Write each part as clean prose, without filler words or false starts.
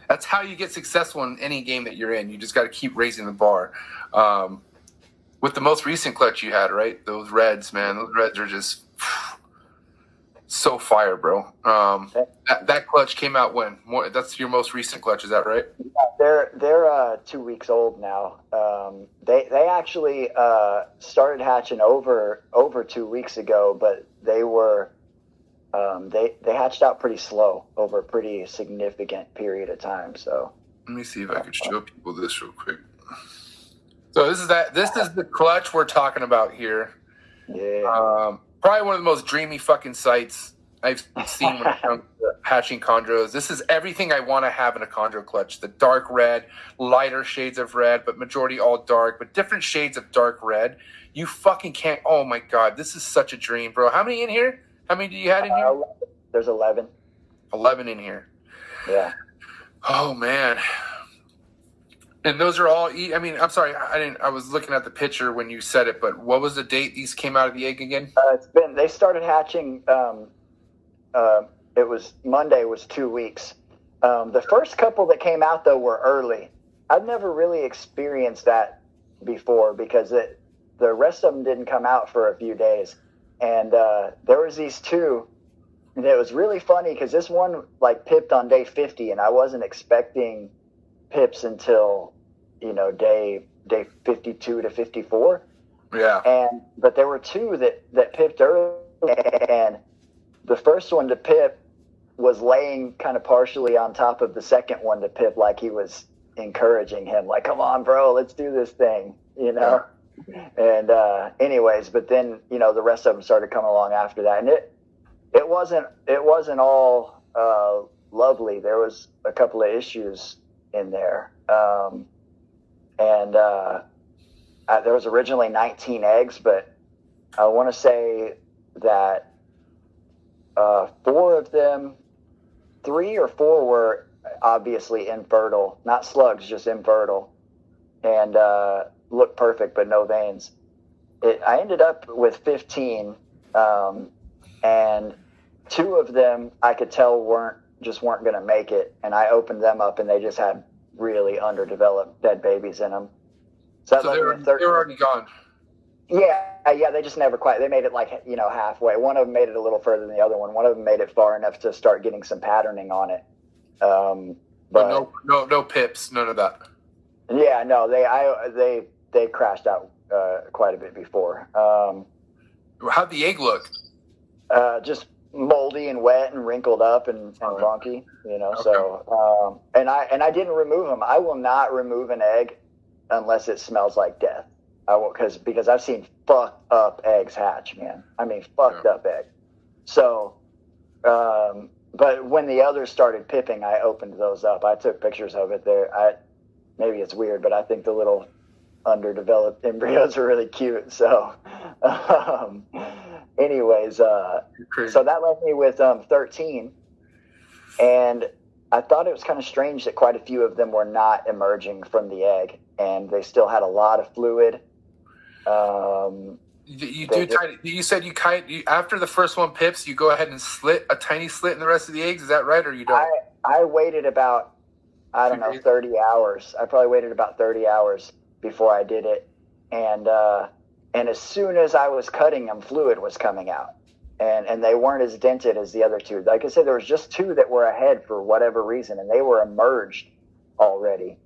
That's how you get successful in any game that you're in. You just got to keep raising the bar. With the most recent clutch you had, right? Those reds, man. Those reds are just so fire, bro. That clutch came out when? That's your most recent clutch, is that right? They're 2 weeks old now. They actually started hatching over 2 weeks ago, but they were they hatched out pretty slow over a pretty significant period of time. So let me see if I could show people this real quick. So this is the clutch we're talking about here. Yeah. Probably one of the most dreamy fucking sights I've seen when it comes to hatching chondros. This is everything I want to have in a chondro clutch. The dark red, lighter shades of red, but majority all dark, but different shades of dark red. You fucking can't. Oh my God, this is such a dream, bro. How many in here? How many do you have in here? There's 11. 11 in here. Yeah. Oh man. And those are all. I mean, I'm sorry, I was looking at the picture when you said it, but what was the date these came out of the egg again? They started hatching. It was Monday. Was 2 weeks. The first couple that came out though were early. I've never really experienced that before because the rest of them didn't come out for a few days, and there was these two. And it was really funny because this one like pipped on day 50, and I wasn't expecting pips until day 52 to 54. Yeah. But there were two that pipped early, and the first one to pip was laying kind of partially on top of the second one to pip, like he was encouraging him, like, come on, bro, let's do this thing, Yeah. And anyways, but then the rest of them started coming along after that, and it wasn't all lovely. There was a couple of issues in there. There was originally 19 eggs, but I want to say that 4 of them, 3 or 4 were obviously infertile, not slugs, just infertile, and looked perfect, but no veins. I ended up with 15, and 2 of them I could tell weren't going to make it, and I opened them up, and they just had really underdeveloped dead babies in them. So they were already gone. Yeah, they just never quite. They made it like halfway. One of them made it a little further than the other one. One of them made it far enough to start getting some patterning on it. But no pips, none of that. Yeah, no, they crashed out quite a bit before. How'd the egg look? Just moldy and wet and wrinkled up and funky, Okay. So and I didn't remove them. I will not remove an egg unless it smells like death. I will, because I've seen fucked up eggs hatch, man. I mean, fucked up egg. So, but when the others started pipping, I opened those up. I took pictures of it there. Maybe it's weird, but I think the little underdeveloped embryos are really cute. So, anyways, so that left me with 13, and I thought it was kind of strange that quite a few of them were not emerging from the egg, and they still had a lot of fluid. You said after the first one pips, you go ahead and slit a tiny slit in the rest of the eggs. Is that right, or you don't? I waited about 30 hours. I probably waited about 30 hours before I did it, and as soon as I was cutting them, fluid was coming out, and they weren't as dented as the other 2. Like I said, there was just 2 that were ahead for whatever reason, and they were emerged already,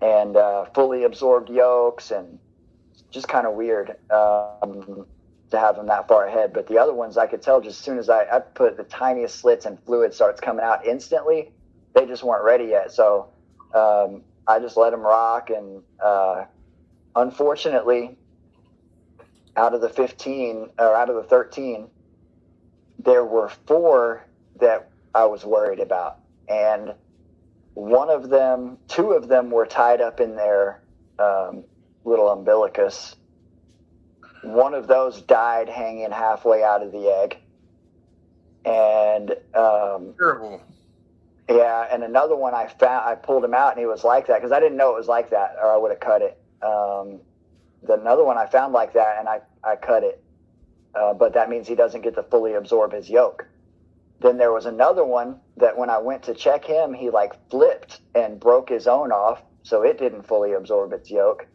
and fully absorbed yolks, and just kind of weird to have them that far ahead. But the other ones, I could tell just as soon as I put the tiniest slits and fluid starts coming out instantly, they just weren't ready yet. So I just let them rock, and unfortunately, out of the 13, there were 4 that I was worried about, and 2 of them were tied up in their little umbilicus. One of those died hanging halfway out of the egg, and terrible. Yeah, and another one I pulled him out, and he was like that because I didn't know it was like that, or I would have cut it. Another one I found like that, and I cut it, but that means he doesn't get to fully absorb his yolk. then there was another one that when I went to check him, he like flipped and broke his own off, so it didn't fully absorb its yolk.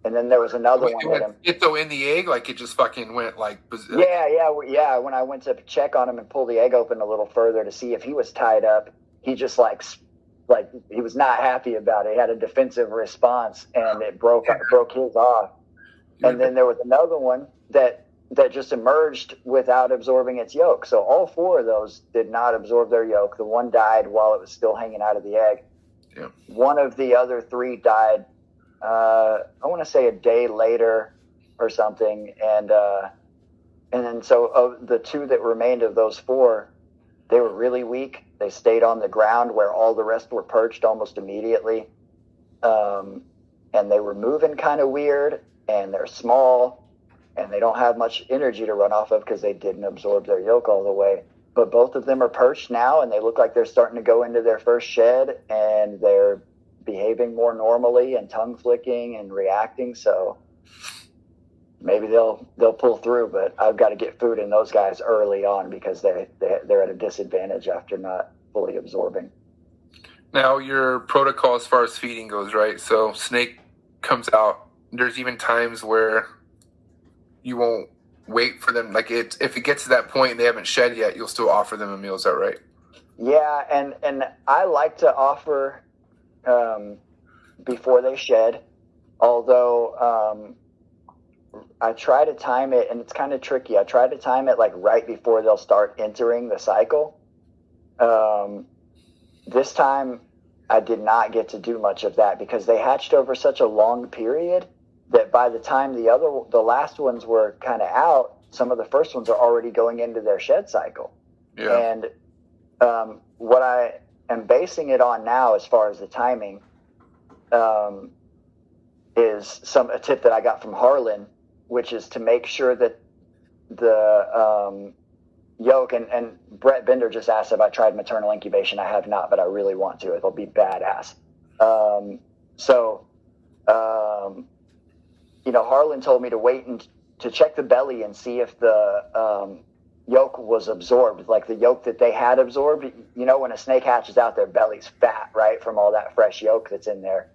And then there was another one that it though in the egg, like it just fucking went like yeah. When I went to check on him and pull the egg open a little further to see if he was tied up, he just like he was not happy about it. He had a defensive response, and it broke his off. And then there was another one that just emerged without absorbing its yolk. So all 4 of those did not absorb their yolk. The one died while it was still hanging out of the egg. Yeah. One of the other 3 died, I want to say a day later or something. And then so of the 2 that remained of those 4, they were really weak. They stayed on the ground where all the rest were perched almost immediately. And they were moving kind of weird, and they're small, and they don't have much energy to run off of because they didn't absorb their yolk all the way. But both of them are perched now, and they look like they're starting to go into their first shed, and they're behaving more normally and tongue flicking and reacting. So maybe they'll pull through, but I've got to get food in those guys early on because they're at a disadvantage after not fully absorbing. Now your protocol as far as feeding goes, right? So snake comes out. There's even times where you won't wait for them. Like if it gets to that point and they haven't shed yet, you'll still offer them a meal. Is that right? Yeah, and I like to offer before they shed, although I try to time it, and it's kind of tricky. I try to time it like right before they'll start entering the cycle. This time I did not get to do much of that because they hatched over such a long period that by the time the last ones were kind of out, some of the first ones are already going into their shed cycle. Yeah. And what I am basing it on now as far as the timing is a tip that I got from Harlan, which is to make sure that the yolk, and Brett Bender just asked if I tried maternal incubation. I have not, but I really want to. It'll be badass. Harlan told me to wait and to check the belly and see if the yolk was absorbed, like the yolk that they had absorbed. You know, when a snake hatches out, their belly's fat, right, from all that fresh yolk that's in there.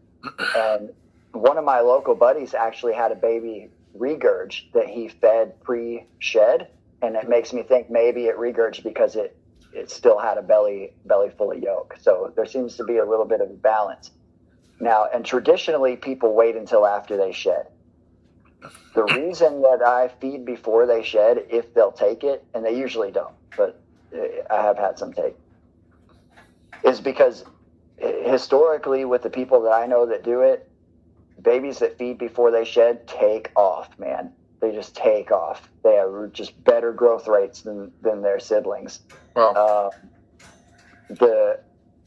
And one of my local buddies actually had a baby regurg that he fed pre-shed, and it makes me think maybe it regurged because it still had a belly full of yolk. So there seems to be a little bit of a balance. Now, and traditionally people wait until after they shed. The reason that I feed before they shed, if they'll take it, and they usually don't, but I have had some take, is because historically with the people that I know that do it, babies that feed before they shed take off, man. They just take off. They have just better growth rates than their siblings. Wow.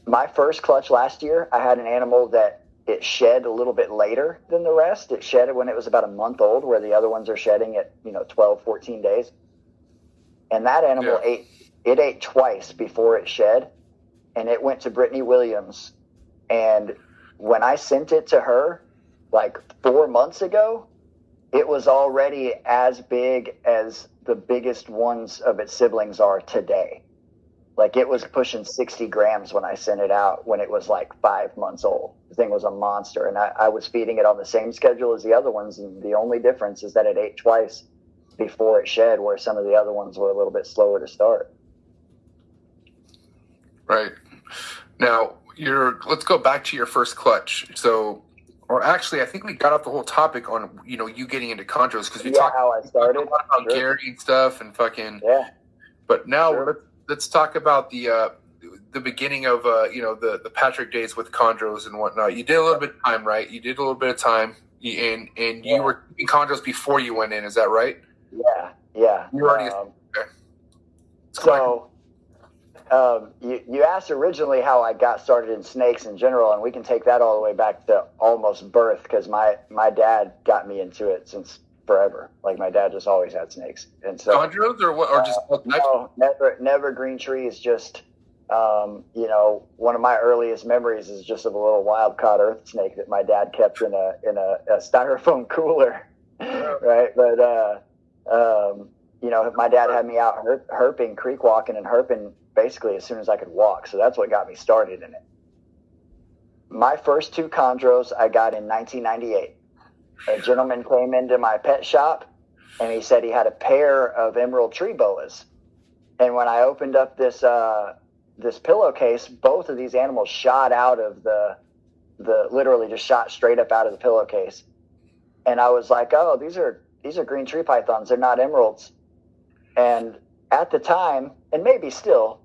My first clutch last year, I had an animal that it shed a little bit later than the rest. It shed when it was about a month old, where the other ones are shedding at 12, 14 days. And that animal ate twice before it shed, and it went to Brittany Williams. And when I sent it to her like 4 months ago, it was already as big as the biggest ones of its siblings are today. Like it was pushing 60 grams when I sent it out when it was like 5 months old. The thing was a monster. And I was feeding it on the same schedule as the other ones. And the only difference is that it ate twice before it shed, where some of the other ones were a little bit slower to start. Right. Now, let's go back to your first clutch. So, or actually, I think we got off the whole topic on, you getting into chondros, because you talked how I started about Gary and stuff and fucking. Yeah. But now let's talk about the beginning of the Patrick days with chondros and whatnot. You did a little bit of time, right? You did a little bit of time, and you were in chondros before you went in. Is that right? Yeah. You already. Okay. So, you asked originally how I got started in snakes in general, and we can take that all the way back to almost birth, because my dad got me into it since forever. Like my dad just always had snakes, and so chondros or what, or just no, never green trees. Just one of my earliest memories is just of a little wild caught earth snake that my dad kept in a styrofoam cooler, right? But my dad had me out herping, creek walking and herping basically as soon as I could walk. So that's what got me started in it. My first 2 chondros I got in 1998. A gentleman came into my pet shop and he said he had a pair of emerald tree boas. And when I opened up this this pillowcase, both of these animals shot out of the literally just shot straight up out of the pillowcase. And I was like, oh, these are green tree pythons. They're not emeralds. And at the time, and maybe still,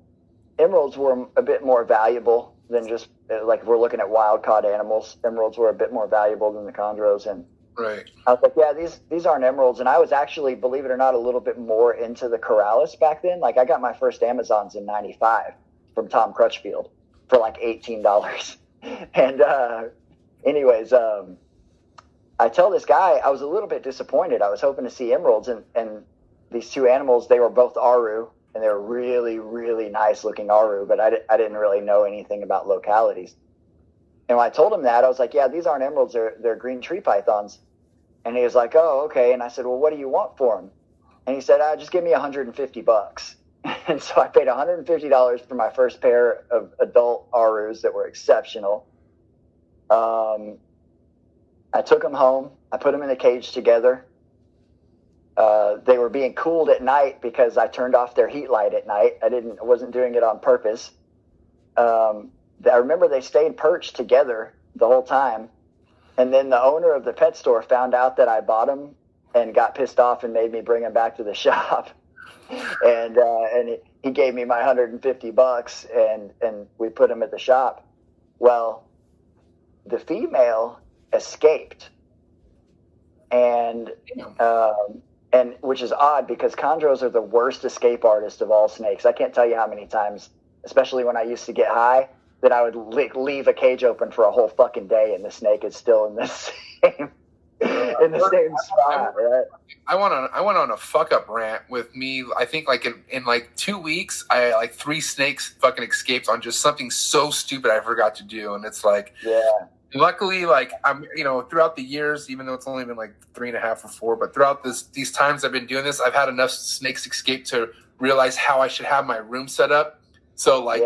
emeralds were a bit more valuable than just, like, if we're looking at wild caught animals, emeralds were a bit more valuable than the chondros. And right. I was like, yeah, these aren't emeralds. And I was actually, believe it or not, a little bit more into the Corrales back then. Like, I got my first Amazons in 95 from Tom Crutchfield for like $18. And anyways, I tell this guy, I was a little bit disappointed. I was hoping to see emeralds, and these 2 animals, they were both Aru, and they were really, really nice looking Aru, but I didn't really know anything about localities. And when I told him that, I was like, yeah, these aren't emeralds, they're green tree pythons. And he was like, oh, okay. And I said, well, what do you want for them? And he said, just give me $150. And so I paid $150 for my first pair of adult Arus that were exceptional. I took them home. I put them in a cage together. They were being cooled at night because I turned off their heat light at night. I wasn't doing it on purpose. I remember they stayed perched together the whole time. And then the owner of the pet store found out that I bought them and got pissed off and made me bring them back to the shop. And he gave me my $150 and we put them at the shop. Well, the female escaped, and which is odd because chondros are the worst escape artist of all snakes. I can't tell you how many times, especially when I used to get high, that I would leave a cage open for a whole fucking day and the snake is still in the same same spot, right? I went on a fuck up rant with me. I think like in like 2 weeks, I like 3 snakes fucking escaped on just something so stupid I forgot to do, and it's like, yeah. Luckily, like I'm, throughout the years, even though it's only been like 3.5 or 4, but throughout these times I've been doing this, I've had enough snakes escape to realize how I should have my room set up. So like,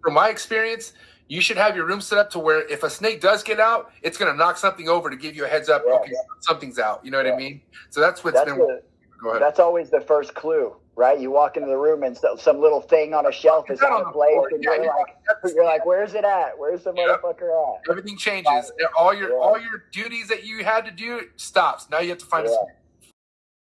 from my experience, you should have your room set up to where if a snake does get out, it's going to knock something over to give you a heads up. Okay, something's out. You know what I mean? So that's what's been. Go ahead. That's always the first clue, right? You walk into the room and some little thing on a shelf is out of place, and you're like, where's it at? Where's the motherfucker at? Everything changes. All your duties that you had to do stops. Now you have to find a snake.